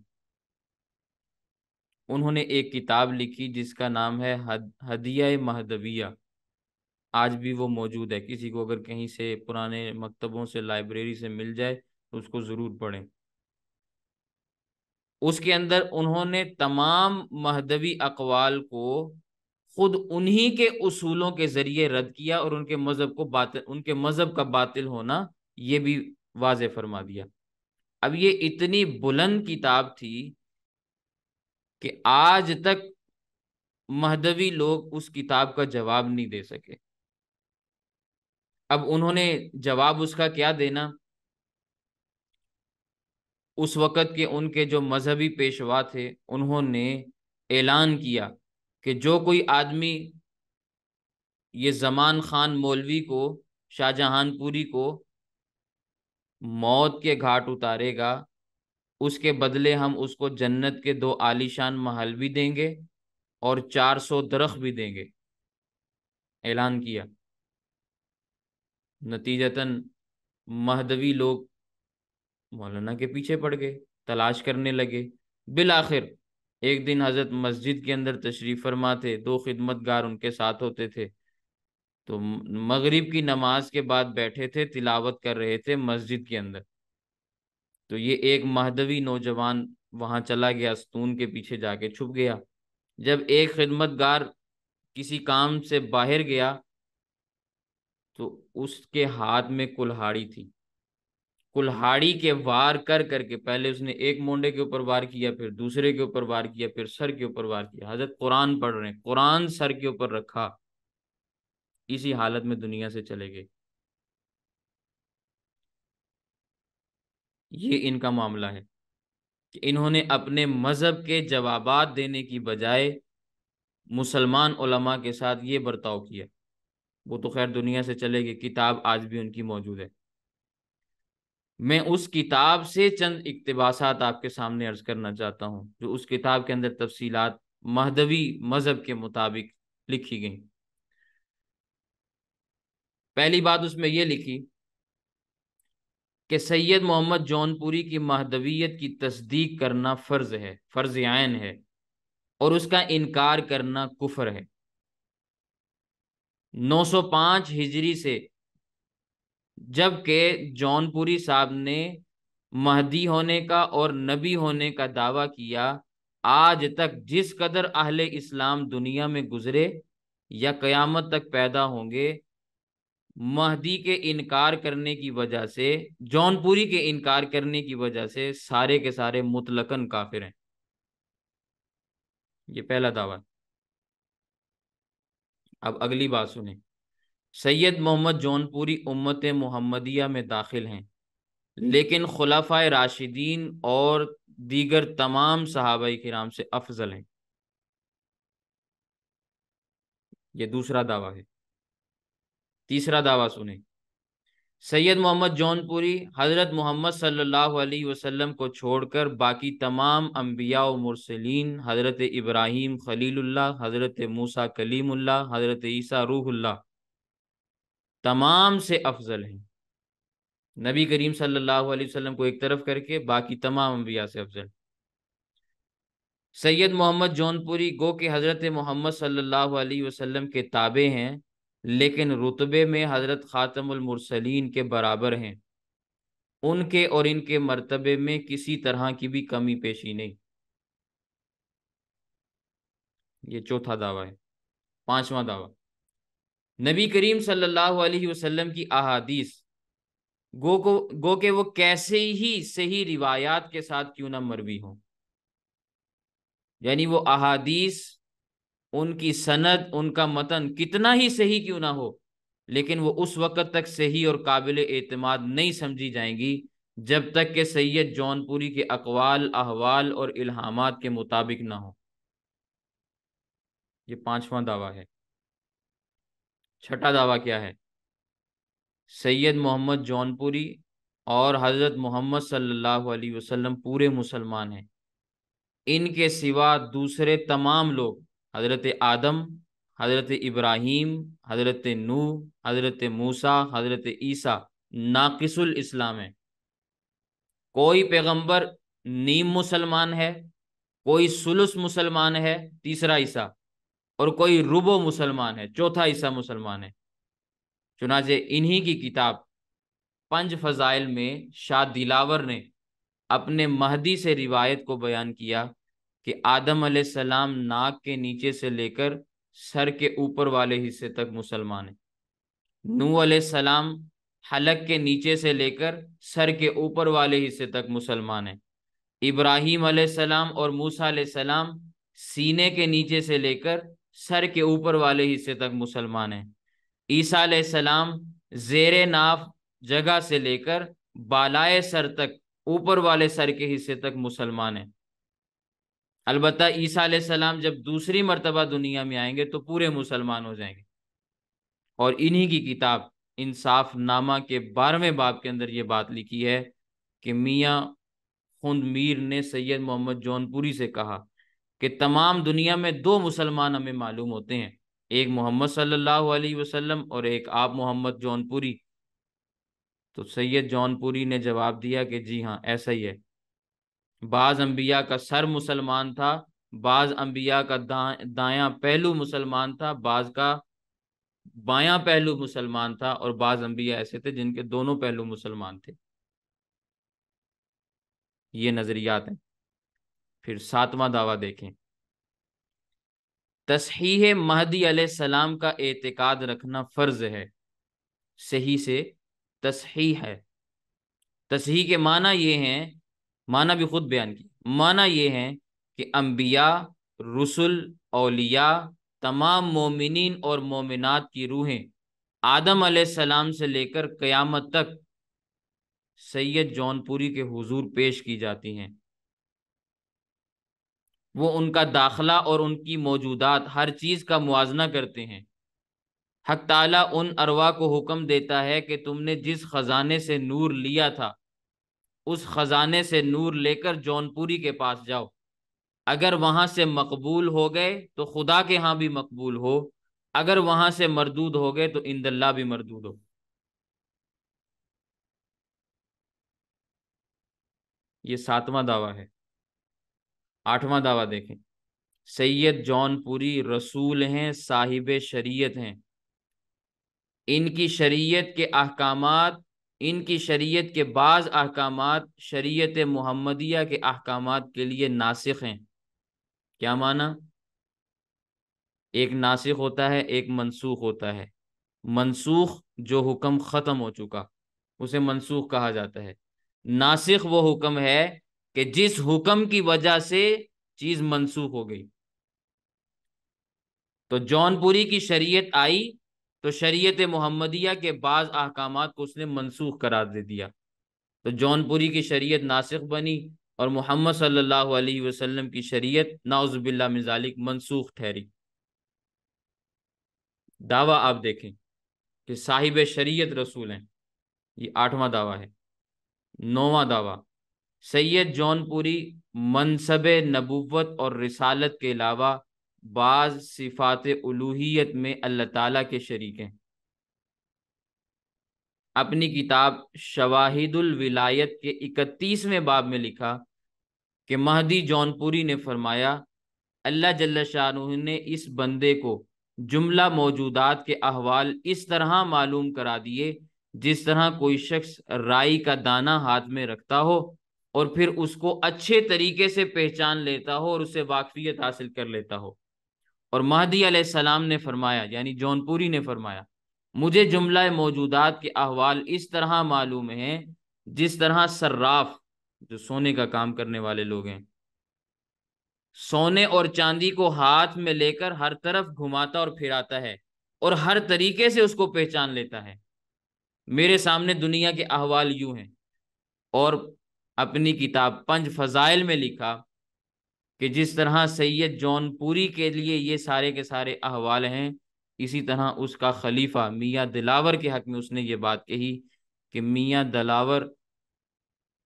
انہوں نے ایک کتاب لکھی جس کا نام ہے ہدیہ مہدویہ۔ آج بھی وہ موجود ہے، کسی کو اگر کہیں سے پرانے مکتبوں سے لائبریری سے مل جائے تو اس کو ضرور پڑھیں۔ اس کے اندر انہوں نے تمام مہدوی اقوال کو خود انہی کے اصولوں کے ذریعے رد کیا، اور ان کے مذہب کو باطل، ان کے مذہب کا باطل ہونا یہ بھی واضح فرما دیا۔ اب یہ اتنی بلند کتاب تھی کہ آج تک مہدوی لوگ اس کتاب کا جواب نہیں دے سکے۔ اب انہوں نے جواب اس کا کیا دینا؟ اس وقت کے ان کے جو مذہبی پیشوا تھے انہوں نے اعلان کیا کہ جو کوئی آدمی یہ زمان خان مولوی کو، شاہ جہان پوری کو موت کے گھاٹ اتارے گا، اس کے بدلے ہم اس کو جنت کے 2 عالیشان محل بھی دیں گے اور 400 درخت بھی دیں گے، اعلان کیا۔ نتیجتاً مہدوی لوگ مولانا کے پیچھے پڑ گئے، تلاش کرنے لگے۔ بالآخر ایک دن حضرت مسجد کے اندر تشریف فرما تھے، 2 خدمتگار ان کے ساتھ ہوتے تھے، تو مغرب کی نماز کے بعد بیٹھے تھے، تلاوت کر رہے تھے مسجد کے اندر، تو یہ ایک مہدوی نوجوان وہاں چلا گیا، ستون کے پیچھے جا کے چھپ گیا۔ جب ایک خدمتگار کسی کام سے باہر گیا تو اس کے ہاتھ میں کلہاڑی تھی، کلہاڑی کے وار کر کر کے پہلے اس نے ایک مونڈے کے اوپر وار کیا، پھر دوسرے کے اوپر وار کیا، پھر سر کے اوپر وار کیا۔ حضرت قرآن پڑھ رہے ہیں، قرآن سر کے اوپر رکھا، اسی حالت میں دنیا سے چلے گئے۔ یہ ان کا معاملہ ہے کہ انہوں نے اپنے مذہب کے جوابات دینے کی بجائے مسلمان علماء کے ساتھ یہ برتاؤ کیا۔ وہ تو خیر دنیا سے چلے گئے، کتاب آج بھی ان کی موجود ہے۔ میں اس کتاب سے چند اقتباسات آپ کے سامنے عرض کرنا چاہتا ہوں، جو اس کتاب کے اندر تفصیلات مہدوی مذہب کے مطابق لکھی گئیں۔ پہلی بات اس میں یہ لکھی کہ سید محمد جون پوری کی مہدویت کی تصدیق کرنا فرض ہے، فرض عین ہے، اور اس کا انکار کرنا کفر ہے۔ 905 ہجری سے جبکہ جون پوری صاحب نے مہدی ہونے کا اور نبی ہونے کا دعویٰ کیا، آج تک جس قدر اہل اسلام دنیا میں گزرے یا قیامت تک پیدا ہوں گے، مہدی کے انکار کرنے کی وجہ سے، جون پوری کے انکار کرنے کی وجہ سے سارے کے سارے مطلقاً کافر ہیں۔ یہ پہلا دعویٰ۔ اب اگلی بات سنیں، سید محمد جون پوری امت محمدیہ میں داخل ہیں، لیکن خلفائے راشدین اور دیگر تمام صحابہ کرام سے افضل ہیں۔ یہ دوسرا دعویٰ ہے۔ تیسرا دعویٰ سنیں، سید محمد جون پوری حضرت محمد صلی اللہ علیہ وسلم کو چھوڑ کر باقی تمام انبیاء و مرسلین، حضرت ابراہیم خلیل اللہ، حضرت موسیٰ کلیم اللہ، حضرت عیسیٰ روح اللہ، تمام سے افضل ہیں۔ نبی کریم صلی اللہ علیہ وسلم کو ایک طرف کر کے باقی تمام انبیاء سے افضل۔ سید محمد جون پوری گو کہ حضرت محمد صلی اللہ علیہ وسلم کے تابع ہیں، لیکن رتبے میں حضرت خاتم المرسلین کے برابر ہیں، ان کے اور ان کے مرتبے میں کسی طرح کی بھی کمی پیشی نہیں۔ یہ چوتھا دعویٰ ہے۔ پانچواں دعویٰ، نبی کریم صلی اللہ علیہ وسلم کی احادیث گو کہ وہ کیسے ہی صحیح روایات کے ساتھ کیوں نہ مروی ہوں، یعنی وہ احادیث، ان کی سند، ان کا متن کتنا ہی صحیح کیوں نہ ہو، لیکن وہ اس وقت تک صحیح اور قابل اعتماد نہیں سمجھی جائیں گی جب تک کہ سید جون پوری کے اقوال، احوال اور الہامات کے مطابق نہ ہو۔ یہ پانچواں دعویٰ ہے۔ چھٹا دعویٰ کیا ہے؟ سید محمد جون پوری اور حضرت محمد صلی اللہ علیہ وسلم پورے مسلمان ہیں، ان کے سوا دوسرے تمام لوگ، حضرت آدم، حضرت ابراہیم، حضرت نوح، حضرت موسیٰ، حضرت عیسیٰ، ناقص الاسلام ہے۔ کوئی پیغمبر نیم مسلمان ہے، کوئی ثلث مسلمان ہے، تیسرا حصہ، اور کوئی ربع مسلمان ہے، چوتھا حصہ مسلمان ہے۔ چنانچہ انہی کی کتاب پنج فضائل میں شاہ دلاور نے اپنے مہدی سے روایت کو بیان کیا کہ آدم علیہ السلام ناک کے نیچے سے لے کر سر کے اوپر والے حصے تک مسلمان ہیں، نوح علیہ السلام حلق کے نیچے سے لے کر سر کے اوپر والے حصے تک مسلمان ہیں، ابراہیم علیہ السلام اور موسیٰ علیہ السلام سینے کے نیچے سے لے کر سر کے اوپر والے حصے تک مسلمان ہیں، عیسیٰ علیہ السلام زیر ناف جگہ سے لے کر بالائے سر تک، اوپر والے سر کے حصے تک مسلمان ہیں۔ البتہ عیسیٰ علیہ السلام جب دوسری مرتبہ دنیا میں آئیں گے تو پورے مسلمان ہو جائیں گے۔ اور انہی کی کتاب انصاف نامہ کے 12ویں باب کے اندر یہ بات لکھی ہے کہ میاں خند میر نے سید محمد جون پوری سے کہا کہ تمام دنیا میں دو مسلمان ہمیں معلوم ہوتے ہیں، ایک محمد صلی اللہ علیہ وسلم اور ایک آپ محمد جون پوری۔ تو سید جون پوری نے جواب دیا کہ جی ہاں ایسا ہی ہے۔ بعض انبیاء کا سر مسلمان تھا، بعض انبیاء کا دایاں پہلو مسلمان تھا، بعض کا بایاں پہلو مسلمان تھا، اور بعض انبیاء ایسے تھے جن کے دونوں پہلو مسلمان تھے۔ یہ نظریات ہیں۔ پھر 7واں دعویٰ دیکھیں، تصحیح مہدی علیہ السلام کا اعتقاد رکھنا فرض ہے۔ صحیح سے تصحیح ہے۔ تصحیح کے معنی یہ ہیں، معنی بھی خود بیان کی، معنی یہ ہیں کہ انبیاء، رسل، اولیاء، تمام مومنین اور مومنات کی روحیں آدم علیہ السلام سے لے کر قیامت تک سید جون پوری کے حضور پیش کی جاتی ہیں۔ وہ ان کا داخلہ اور ان کی موجودات ہر چیز کا موازنہ کرتے ہیں۔ حق تعالیٰ ان ارواح کو حکم دیتا ہے کہ تم نے جس خزانے سے نور لیا تھا اس خزانے سے نور لے کر جون پوری کے پاس جاؤ، اگر وہاں سے مقبول ہو گئے تو خدا کے ہاں بھی مقبول ہو، اگر وہاں سے مردود ہو گئے تو عند اللہ بھی مردود ہو۔ یہ 7واں دعویٰ ہے۔ 8واں دعویٰ دیکھیں، سید جون پوری رسول ہیں، صاحب شریعت ہیں۔ ان کی شریعت کے احکامات، ان کی شریعت کے بعض احکامات شریعت محمدیہ کے احکامات کے لیے ناسخ ہیں۔ کیا معنی؟ ایک ناسخ ہوتا ہے، ایک منسوخ ہوتا ہے۔ منسوخ جو حکم ختم ہو چکا اسے منسوخ کہا جاتا ہے۔ ناسخ وہ حکم ہے کہ جس حکم کی وجہ سے چیز منسوخ ہو گئی۔ تو جون پوری کی شریعت آئی تو شریعت محمدیہ کے بعض احکامات کو اس نے منسوخ قرار دے دیا، تو جون پوری کی شریعت ناسخ بنی، اور محمد صلی اللہ علیہ وسلم کی شریعت نعوذ باللہ من ذالک منسوخ ٹھہری۔ دعویٰ آپ دیکھیں کہ صاحب شریعت رسول ہیں، یہ 8واں دعویٰ ہے۔ 9واں دعویٰ، سید جون پوری منصب نبوت اور رسالت کے علاوہ بعض صفات الوہیت میں اللہ تعالیٰ کے شریک ہیں۔ اپنی کتاب شواہد الولایت کے 31ویں باب میں لکھا کہ مہدی جون پوری نے فرمایا، اللہ جل شانہ نے اس بندے کو جملہ موجودات کے احوال اس طرح معلوم کرا دیے جس طرح کوئی شخص رائی کا دانہ ہاتھ میں رکھتا ہو اور پھر اس کو اچھے طریقے سے پہچان لیتا ہو اور اسے واقفیت حاصل کر لیتا ہو۔ اور مہدی علیہ السلام نے فرمایا، یعنی جون پوری نے فرمایا، مجھے جملہ موجودات کے احوال اس طرح معلوم ہیں جس طرح صراف، جو سونے کا کام کرنے والے لوگ ہیں، سونے اور چاندی کو ہاتھ میں لے کر ہر طرف گھماتا اور پھراتا ہے اور ہر طریقے سے اس کو پہچان لیتا ہے۔ میرے سامنے دنیا کے احوال یوں ہیں۔ اور اپنی کتاب 5 فضائل میں لکھا کہ جس طرح سید جون پوری کے لیے یہ سارے کے سارے احوال ہیں، اسی طرح اس کا خلیفہ میاں دلاور کے حق میں اس نے یہ بات کہی کہ میاں دلاور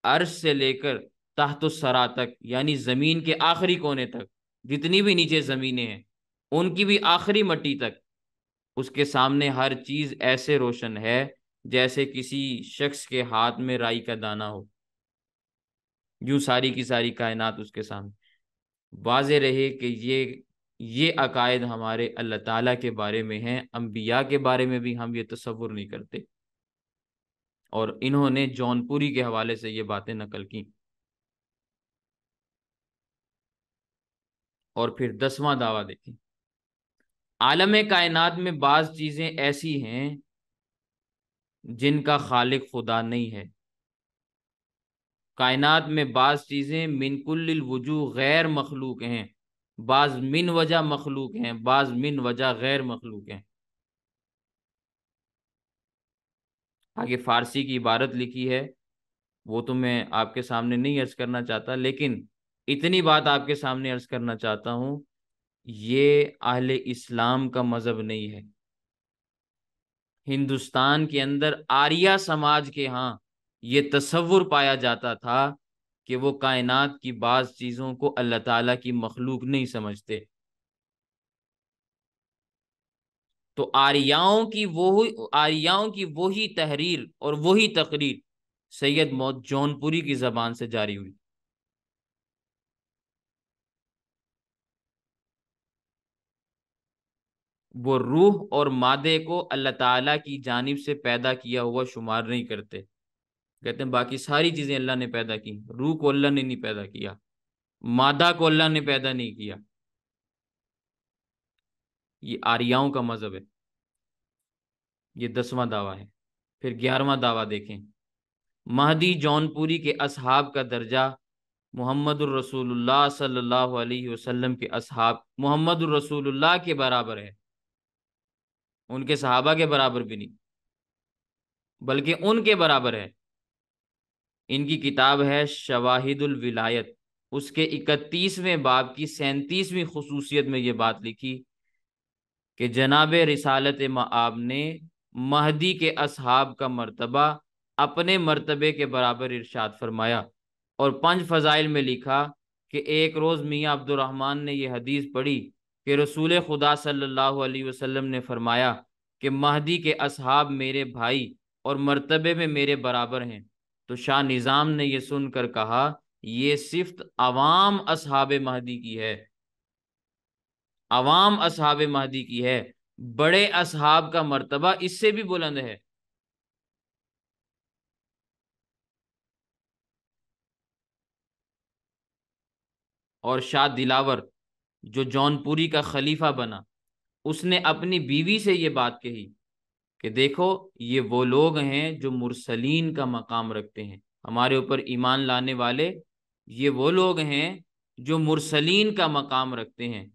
عرش سے لے کر تحت الثری تک، یعنی زمین کے آخری کونے تک، جتنی بھی نیچے زمینیں ہیں ان کی بھی آخری مٹی تک، اس کے سامنے ہر چیز ایسے روشن ہے جیسے کسی شخص کے ہاتھ میں رائی کا دانہ ہو، یوں ساری کی ساری کائنات اس کے سامنے۔ واضح رہے کہ یہ عقائد ہمارے اللہ تعالیٰ کے بارے میں ہیں، انبیاء کے بارے میں بھی ہم یہ تصور نہیں کرتے، اور انہوں نے جون پوری کے حوالے سے یہ باتیں نقل کی۔ اور پھر 10واں دعویٰ دیکھیں، عالم کائنات میں بعض چیزیں ایسی ہیں جن کا خالق خدا نہیں ہے۔ کائنات میں بعض چیزیں من کل الوجوہ غیر مخلوق ہیں، بعض من وجہ مخلوق ہیں، بعض من وجہ غیر مخلوق ہیں۔ آگے فارسی کی عبارت لکھی ہے، وہ تو میں آپ کے سامنے نہیں عرض کرنا چاہتا، لیکن اتنی بات آپ کے سامنے عرض کرنا چاہتا ہوں، یہ اہل اسلام کا مذہب نہیں ہے۔ ہندوستان کے اندر آریہ سماج کے ہاں یہ تصور پایا جاتا تھا کہ وہ کائنات کی بعض چیزوں کو اللہ تعالیٰ کی مخلوق نہیں سمجھتے۔ تو آریاؤں کی وہی تحریر اور وہی تقریر سید جون پوری کی زبان سے جاری ہوئی۔ وہ روح اور مادے کو اللہ تعالیٰ کی جانب سے پیدا کیا ہوا شمار نہیں کرتے، کہتے ہیں باقی ساری چیزیں اللہ نے پیدا کی، روح کو اللہ نے نہیں پیدا کیا، مادہ کو اللہ نے پیدا نہیں کیا۔ یہ آریاؤں کا مذہب ہے، یہ 10واں دعویٰ ہے۔ پھر 11واں دعویٰ دیکھیں، مہدی جون پوری کے اصحاب کا درجہ محمد الرسول اللہ صلی اللہ علیہ وسلم کے اصحاب محمد الرسول اللہ کے برابر ہے، ان کے صحابہ کے برابر بھی نہیں، بلکہ ان کے برابر ہے۔ ان کی کتاب ہے شواہد الولایت، اس کے 31ویں باب کی 37ویں خصوصیت میں یہ بات لکھی کہ جناب رسالت مآب نے مہدی کے اصحاب کا مرتبہ اپنے مرتبے کے برابر ارشاد فرمایا، اور 5 فضائل میں لکھا کہ ایک روز میاں عبد الرحمن نے یہ حدیث پڑھی کہ رسول خدا صلی اللہ علیہ وسلم نے فرمایا کہ مہدی کے اصحاب میرے بھائی اور مرتبے میں میرے برابر ہیں۔ تو شاہ نظام نے یہ سن کر کہا یہ صفت عوام اصحاب مہدی کی ہے، عوام اصحاب مہدی کی ہے، بڑے اصحاب کا مرتبہ اس سے بھی بلند ہے۔ اور شاہ دلاور جو جون پوری کا خلیفہ بنا، اس نے اپنی بیوی سے یہ بات کہی کہ دیکھو یہ وہ لوگ ہیں جو مرسلین کا مقام رکھتے ہیں، ہمارے اوپر ایمان لانے والے یہ وہ لوگ ہیں جو مرسلین کا مقام رکھتے ہیں۔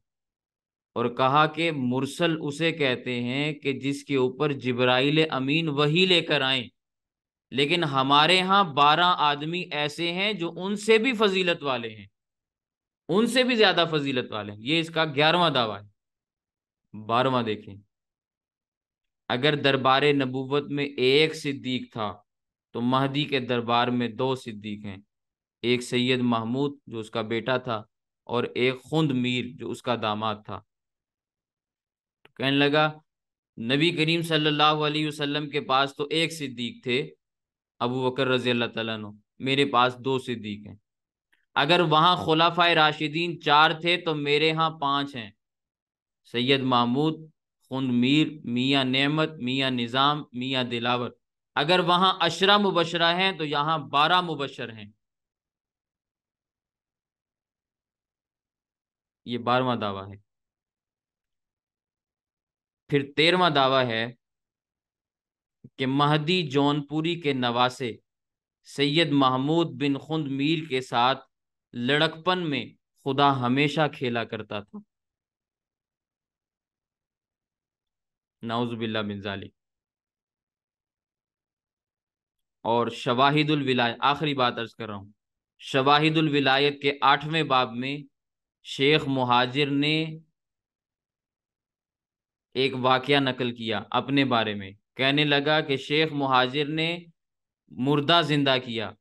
اور کہا کہ مرسل اسے کہتے ہیں کہ جس کے اوپر جبرائیل امین وحی لے کر آئیں، لیکن ہمارے ہاں 12 آدمی ایسے ہیں جو ان سے بھی فضیلت والے ہیں، ان سے بھی زیادہ فضیلت والے ہیں۔ یہ اس کا 11واں دعویٰ ہے۔ 12واں دیکھیں، اگر دربار نبوت میں ایک صدیق تھا تو مہدی کے دربار میں 2 صدیق ہیں، ایک سید محمود جو اس کا بیٹا تھا اور ایک خند میر جو اس کا داماد تھا۔ تو کہنے لگا نبی کریم صلی اللہ علیہ وسلم کے پاس تو ایک صدیق تھے ابو بکر رضی اللہ تعالیٰ عنہ، میرے پاس 2 صدیق ہیں، اگر وہاں خلفائے راشدین 4 تھے تو میرے ہاں 5 ہیں، سید محمود، خند میر، میاں نعمت، میاں نظام، میاں دلاور۔ اگر وہاں 10 مبشرہ ہیں تو یہاں 12 مبشر ہیں۔ یہ 12واں دعویٰ ہے۔ پھر 13واں دعویٰ ہے کہ مہدی جون پوری کے نواسے سید محمود بن خند میر کے ساتھ لڑکپن میں خدا ہمیشہ کھیلا کرتا تھا، نعوذ باللہ من ذالک۔ اور شواہد الولایت، آخری بات عرض کر رہا ہوں، شواہد الولایت کے 8ویں باب میں شیخ مہاجر نے ایک واقعہ نقل کیا اپنے بارے میں، کہنے لگا کہ شیخ مہاجر نے مردہ زندہ کیا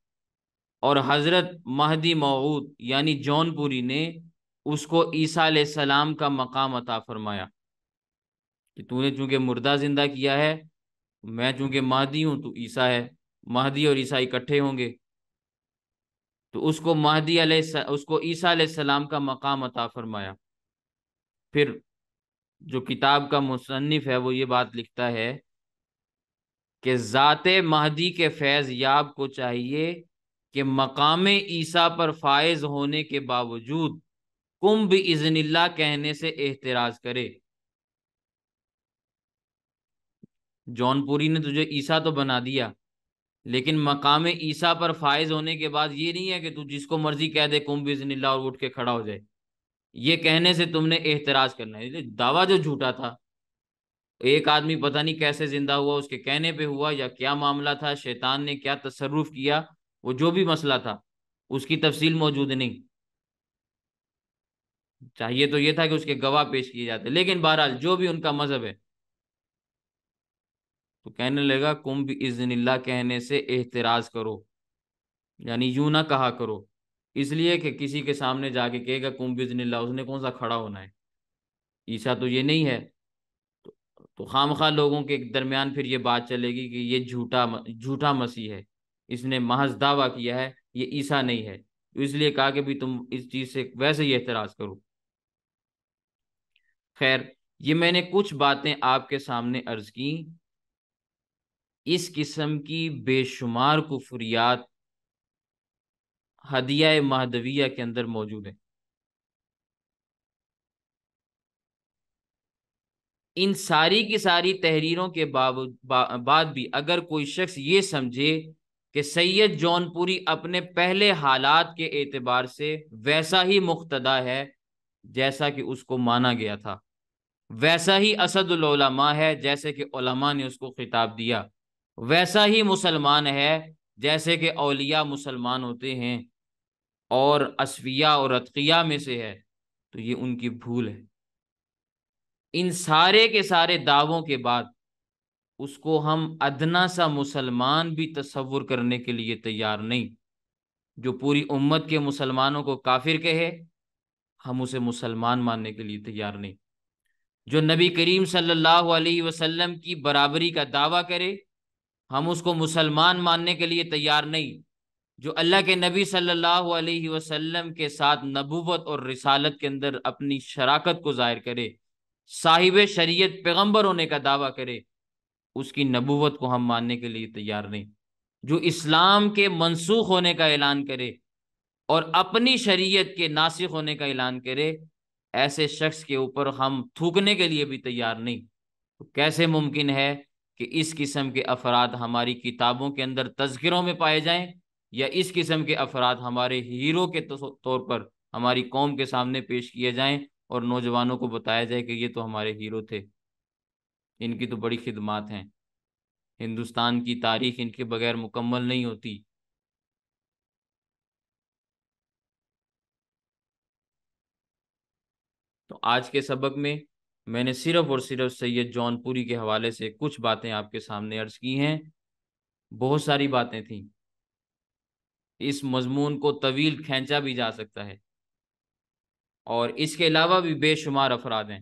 اور حضرت مہدی موعود یعنی جون پوری نے اس کو عیسیٰ علیہ السلام کا مقام عطا فرمایا کہ تو نے چونکہ مردہ زندہ کیا ہے، میں چونکہ مہدی ہوں تو عیسیٰ ہے، مہدی اور عیسیٰ اکٹھے ہوں گے، تو اس کو اس کو عیسیٰ علیہ السلام کا مقام عطا فرمایا۔ پھر جو کتاب کا مصنف ہے وہ یہ بات لکھتا ہے کہ ذات مہدی کے فیض یاب کو چاہیے کہ مقام عیسیٰ پر فائز ہونے کے باوجود کم بِإِذْنِ اللہ کہنے سے احتراز کرے۔ جون پوری نے تجھے عیسیٰ تو بنا دیا، لیکن مقام عیسیٰ پر فائز ہونے کے بعد یہ نہیں ہے کہ تو جس کو مرضی کہہ دے کم بِإِذْنِ اللہ اور اٹھ کے کھڑا ہو جائے، یہ کہنے سے تم نے احتراز کرنا ہے، دعویٰ جو جھوٹا تھا۔ ایک آدمی پتہ نہیں کیسے زندہ ہوا، اس کے کہنے پہ ہوا یا کیا معاملہ تھا، شیطان نے کیا تصرف کیا، وہ جو بھی مسئلہ تھا اس کی تفصیل موجود نہیں، چاہیے تو یہ تھا کہ اس کے گواہ پیش کیے جاتے، لیکن بہرحال جو بھی ان کا مذہب ہے، تو کہنے لگا کم باذن اللہ کہنے سے احتراز کرو، یعنی یوں نہ کہا کرو، اس لیے کہ کسی کے سامنے جا کے کہے گا کم باذن اللہ، اس نے کون سا کھڑا ہونا ہے، عیسیٰ تو یہ نہیں ہے، تو خام خواہ لوگوں کے درمیان پھر یہ بات چلے گی کہ یہ جھوٹا مسیح ہے، اس نے محض دعویٰ کیا ہے، یہ عیسیٰ نہیں ہے، تو اس لیے کہا کہ بھی تم اس چیز سے ویسے ہی اعتراض کرو۔ خیر، یہ میں نے کچھ باتیں آپ کے سامنے عرض کی، اس قسم کی بے شمار کفریات ہدیہ مہدویہ کے اندر موجود ہیں۔ ان ساری کی ساری تحریروں کے بعد بھی اگر کوئی شخص یہ سمجھے کہ سید جون پوری اپنے پہلے حالات کے اعتبار سے ویسا ہی مقتدا ہے جیسا کہ اس کو مانا گیا تھا، ویسا ہی اسد العلماء ہے جیسے کہ علماء نے اس کو خطاب دیا، ویسا ہی مسلمان ہے جیسے کہ اولیاء مسلمان ہوتے ہیں اور اصفیاء اور اتقیاء میں سے ہے، تو یہ ان کی بھول ہے۔ ان سارے کے سارے دعووں کے بعد اس کو ہم ادنا سا مسلمان بھی تصور کرنے کے لیے تیار نہیں، جو پوری امت کے مسلمانوں کو کافر کہے ہم اسے مسلمان ماننے کے لیے تیار نہیں، جو نبی کریم صلی اللہ علیہ وسلم کی برابری کا دعویٰ کرے ہم اس کو مسلمان ماننے کے لیے تیار نہیں، جو اللہ کے نبی صلی اللہ علیہ وسلم کے ساتھ نبوت اور رسالت کے اندر اپنی شراکت کو ظاہر کرے، صاحب شریعت پیغمبر ہونے کا دعویٰ کرے، اس کی نبوت کو ہم ماننے کے لیے تیار نہیں، جو اسلام کے منسوخ ہونے کا اعلان کرے اور اپنی شریعت کے ناسخ ہونے کا اعلان کرے، ایسے شخص کے اوپر ہم تھوکنے کے لیے بھی تیار نہیں۔ تو کیسے ممکن ہے کہ اس قسم کے افراد ہماری کتابوں کے اندر تذکروں میں پائے جائیں، یا اس قسم کے افراد ہمارے ہیرو کے طور پر ہماری قوم کے سامنے پیش کیے جائیں اور نوجوانوں کو بتایا جائے کہ یہ تو ہمارے ہیرو تھے، ان کی تو بڑی خدمات ہیں، ہندوستان کی تاریخ ان کے بغیر مکمل نہیں ہوتی۔ تو آج کے سبق میں نے صرف اور صرف سید جون پوری کے حوالے سے کچھ باتیں آپ کے سامنے عرض کی ہیں، بہت ساری باتیں تھیں، اس مضمون کو طویل کھینچا بھی جا سکتا ہے، اور اس کے علاوہ بھی بے شمار افراد ہیں۔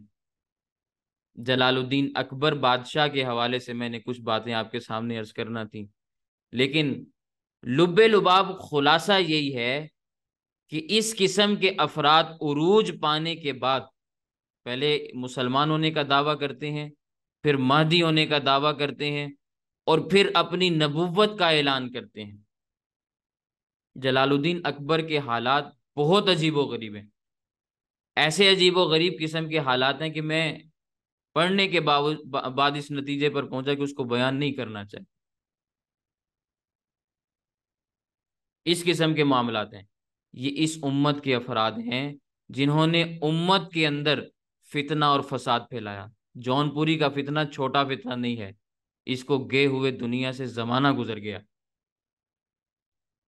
جلال الدین اکبر بادشاہ کے حوالے سے میں نے کچھ باتیں آپ کے سامنے عرض کرنا تھی، لیکن لب لباب خلاصہ یہی ہے کہ اس قسم کے افراد عروج پانے کے بعد پہلے مسلمان ہونے کا دعویٰ کرتے ہیں، پھر مہدی ہونے کا دعویٰ کرتے ہیں، اور پھر اپنی نبوت کا اعلان کرتے ہیں۔ جلال الدین اکبر کے حالات بہت عجیب و غریب ہیں، ایسے عجیب و غریب قسم کے حالات ہیں کہ میں پڑھنے کے بعد اس نتیجے پر پہنچا کہ اس کو بیان نہیں کرنا چاہیے۔ اس قسم کے معاملات ہیں، یہ اس امت کے افراد ہیں جنہوں نے امت کے اندر فتنہ اور فساد پھیلایا۔ جون پوری کا فتنہ چھوٹا فتنہ نہیں ہے، اس کو گئے ہوئے دنیا سے زمانہ گزر گیا۔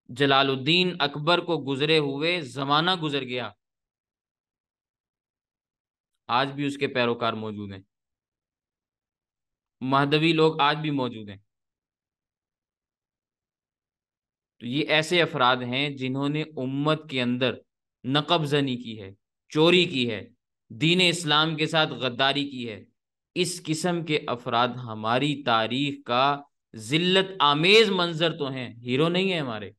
جلال الدین اکبر کو گزرے ہوئے زمانہ گزر گیا، آج بھی اس کے پیروکار موجود ہیں، مہدوی لوگ آج بھی موجود ہیں۔ تو یہ ایسے افراد ہیں جنہوں نے امت کے اندر نقب زنی کی ہے، چوری کی ہے، دین اسلام کے ساتھ غداری کی ہے۔ اس قسم کے افراد ہماری تاریخ کا ذلت آمیز منظر تو ہیں، ہیرو نہیں ہیں ہمارے۔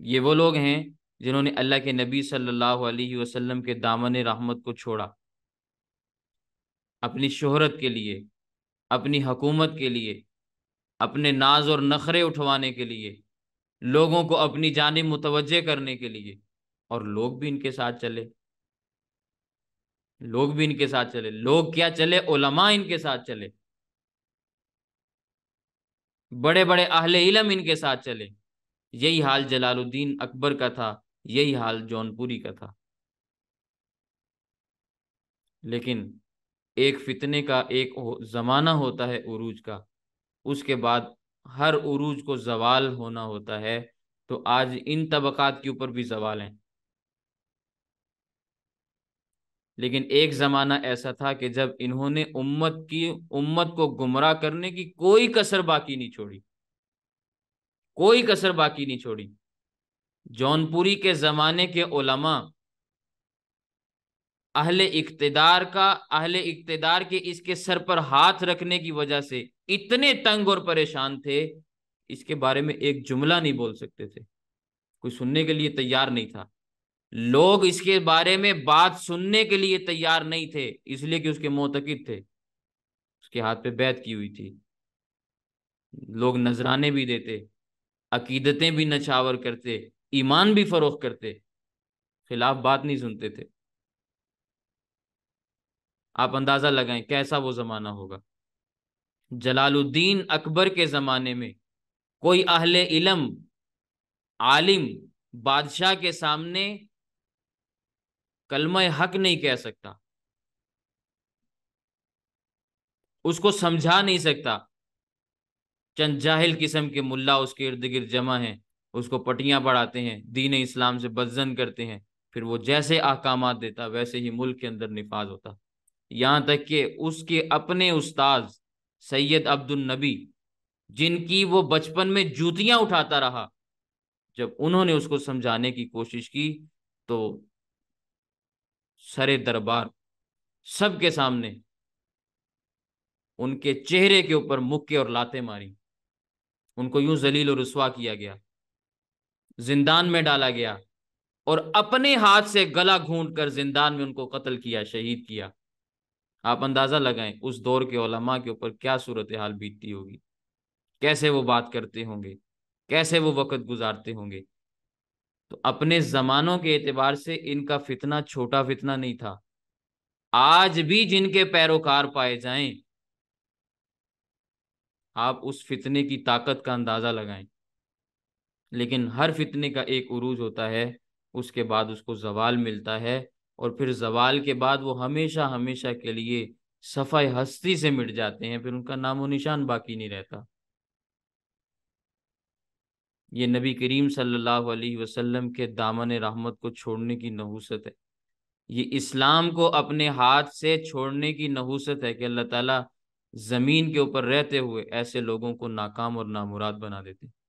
یہ وہ لوگ ہیں جنہوں نے اللہ کے نبی صلی اللہ علیہ وسلم کے دامن رحمت کو چھوڑا، اپنی شہرت کے لیے، اپنی حکومت کے لیے، اپنے ناز اور نخرے اٹھوانے کے لیے، لوگوں کو اپنی جانب متوجہ کرنے کے لیے، اور لوگ بھی ان کے ساتھ چلے، لوگ بھی ان کے ساتھ چلے، لوگ کیا چلے، علماء ان کے ساتھ چلے، بڑے بڑے اہل علم ان کے ساتھ چلے۔ یہی حال جلال الدین اکبر کا تھا، یہی حال جون پوری کا تھا۔ لیکن ایک فتنے کا ایک زمانہ ہوتا ہے عروج کا، اس کے بعد ہر عروج کو زوال ہونا ہوتا ہے۔ تو آج ان طبقات کے اوپر بھی زوال ہیں، لیکن ایک زمانہ ایسا تھا کہ جب انہوں نے امت کو گمراہ کرنے کی کوئی کسر باقی نہیں چھوڑی، کوئی کسر باقی نہیں چھوڑی۔ جون پوری کے زمانے کے علماء اہل اقتدار کے اس کے سر پر ہاتھ رکھنے کی وجہ سے اتنے تنگ اور پریشان تھے، اس کے بارے میں ایک جملہ نہیں بول سکتے تھے، کوئی سننے کے لیے تیار نہیں تھا۔ لوگ اس کے بارے میں بات سننے کے لیے تیار نہیں تھے، اس لیے کہ اس کے معتقد تھے، اس کے ہاتھ پہ بیعت کی ہوئی تھی، لوگ نذرانے بھی دیتے، عقیدتیں بھی نچھاور کرتے، ایمان بھی فروخت کرتے، خلاف بات نہیں سنتے تھے۔ آپ اندازہ لگائیں کیسا وہ زمانہ ہوگا۔ جلال الدین اکبر کے زمانے میں کوئی اہل علم عالم بادشاہ کے سامنے کلمہ حق نہیں کہہ سکتا، اس کو سمجھا نہیں سکتا۔ چند جاہل قسم کے ملا اس کے ارد گرد جمع ہیں، اس کو پٹیاں پڑھاتے ہیں، دین اسلام سے بدظن کرتے ہیں، پھر وہ جیسے احکامات دیتا ویسے ہی ملک کے اندر نفاذ ہوتا۔ یہاں تک کہ اس کے اپنے استاذ سید عبد النبی، جن کی وہ بچپن میں جوتیاں اٹھاتا رہا، جب انہوں نے اس کو سمجھانے کی کوشش کی تو سرے دربار سب کے سامنے ان کے چہرے کے اوپر مکے اور لاتیں ماری، ان کو یوں ذلیل و رسوا کیا گیا، زندان میں ڈالا گیا، اور اپنے ہاتھ سے گلا گھونٹ کر زندان میں ان کو قتل کیا، شہید کیا۔ آپ اندازہ لگائیں اس دور کے علماء کے اوپر کیا صورتحال بیتتی ہوگی، کیسے وہ بات کرتے ہوں گے، کیسے وہ وقت گزارتے ہوں گے۔ تو اپنے زمانوں کے اعتبار سے ان کا فتنہ چھوٹا فتنہ نہیں تھا۔ آج بھی جن کے پیروکار پائے جائیں، آپ اس فتنے کی طاقت کا اندازہ لگائیں۔ لیکن ہر فتنے کا ایک عروج ہوتا ہے، اس کے بعد اس کو زوال ملتا ہے، اور پھر زوال کے بعد وہ ہمیشہ ہمیشہ کے لیے صفحہ ہستی سے مٹ جاتے ہیں، پھر ان کا نام و نشان باقی نہیں رہتا۔ یہ نبی کریم صلی اللہ علیہ وسلم کے دامن رحمت کو چھوڑنے کی نحوست ہے، یہ اسلام کو اپنے ہاتھ سے چھوڑنے کی نحوست ہے کہ اللہ تعالیٰ زمین کے اوپر رہتے ہوئے ایسے لوگوں کو ناکام اور نامراد بنا دیتے ہیں۔